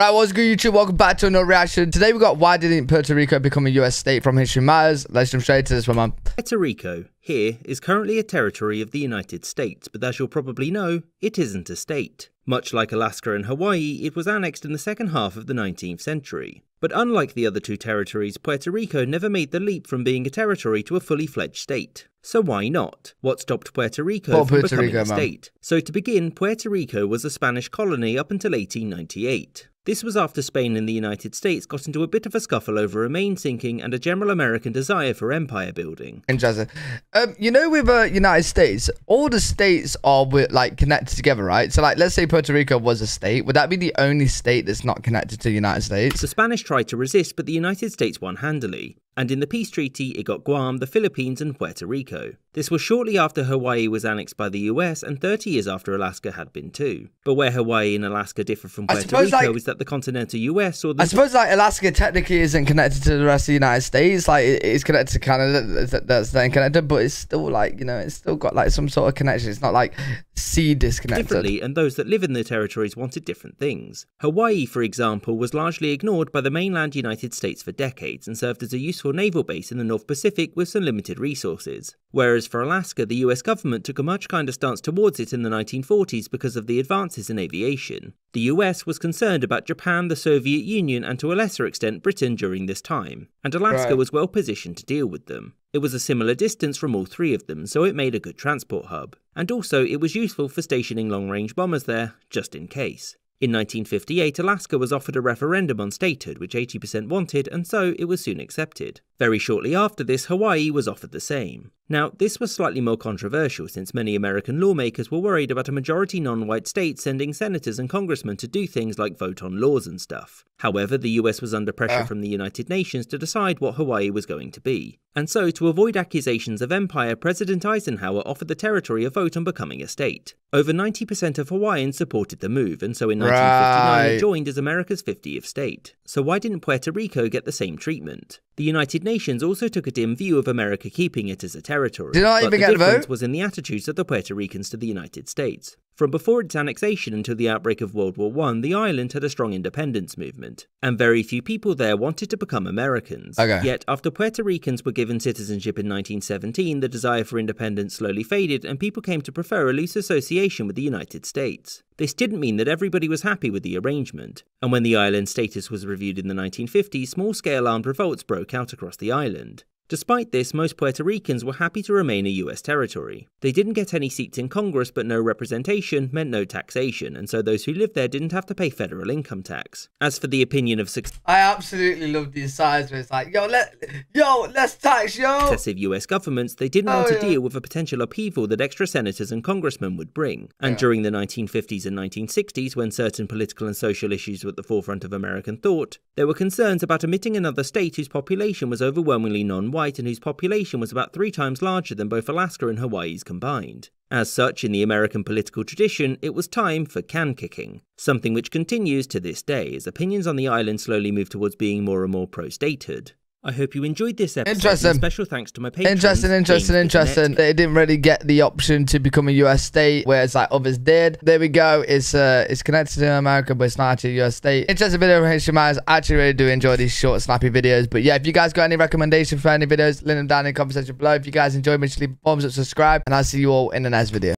Right, what's good, YouTube? Welcome back to another reaction. Today we got why didn't Puerto Rico become a US state from History Matters. Let's jump straight to this one, man. Puerto Rico, here, is currently a territory of the United States, but as you'll probably know, it isn't a state. Much like Alaska and Hawaii, it was annexed in the second half of the 19th century. But unlike the other two territories, Puerto Rico never made the leap from being a territory to a fully fledged state. So why not? What stopped Puerto Rico from becoming a state? So to begin, Puerto Rico was a Spanish colony up until 1898. This was after Spain and the United States got into a bit of a scuffle over a main sinking and a general American desire for empire building. Interesting. You know, with United States, all the states are like connected together, right? So like, let's say Puerto Rico was a state. Would that be the only state that's not connected to the United States? The Spanish tried to resist, but the United States won handily. And in the peace treaty, it got Guam, the Philippines, and Puerto Rico. This was shortly after Hawaii was annexed by the US and 30 years after Alaska had been too. But where Hawaii and Alaska differ from Puerto Rico is that the continental US or the... I suppose like Alaska technically isn't connected to the rest of the United States. Like it's connected to Canada, that's then connected, but it's still like, you know, it's still got like some sort of connection. It's not like sea disconnected. Differently, and those that live in the territories wanted different things. Hawaii, for example, was largely ignored by the mainland United States for decades and served as a useful naval base in the North Pacific with some limited resources. Whereas for Alaska, the US government took a much kinder stance towards it in the 1940s because of the advances in aviation. The US was concerned about Japan, the Soviet Union, and to a lesser extent Britain during this time, and Alaska was well positioned to deal with them. It was a similar distance from all three of them, so it made a good transport hub. And also, it was useful for stationing long-range bombers there, just in case. In 1958, Alaska was offered a referendum on statehood, which 80% wanted, and so it was soon accepted. Very shortly after this, Hawaii was offered the same. Now, this was slightly more controversial since many American lawmakers were worried about a majority non-white state sending senators and congressmen to do things like vote on laws and stuff. However, the US was under pressure from the United Nations to decide what Hawaii was going to be. And so, to avoid accusations of empire, President Eisenhower offered the territory a vote on becoming a state. Over 90% of Hawaiians supported the move, and so in 1959 it joined as America's 50th state. So why didn't Puerto Rico get the same treatment? The United Nations also took a dim view of America keeping it as a territory, but the difference was in the attitudes of the Puerto Ricans to the United States. From before its annexation until the outbreak of World War I, the island had a strong independence movement, and very few people there wanted to become Americans. Yet, after Puerto Ricans were given citizenship in 1917, the desire for independence slowly faded and people came to prefer a loose association with the United States. This didn't mean that everybody was happy with the arrangement, and when the island's status was reviewed in the 1950s, small-scale armed revolts broke out across the island. Despite this, most Puerto Ricans were happy to remain a US territory. They didn't get any seats in Congress, but no representation meant no taxation, and so those who lived there didn't have to pay federal income tax. As for the opinion of I absolutely love these sides where it's like, let's tax, successive US governments, they didn't want to deal with a potential upheaval that extra senators and congressmen would bring. And during the 1950s and 1960s, when certain political and social issues were at the forefront of American thought, there were concerns about omitting another state whose population was overwhelmingly non-white and whose population was about 3 times larger than both Alaska and Hawaii's combined. As such, in the American political tradition, it was time for can kicking, something which continues to this day as opinions on the island slowly move towards being more and more pro-statehood. I hope you enjoyed this episode. And special thanks to my patrons. Interesting. They didn't really get the option to become a US state, whereas like others did. There we go. It's connected to America, but it's not actually a US state. Interesting video from History Matters. I actually really do enjoy these short, snappy videos. But yeah, if you guys got any recommendations for any videos, leave them down in the comment section below. If you guys enjoyed, make sure you leave a thumbs up, subscribe, and I'll see you all in the next video.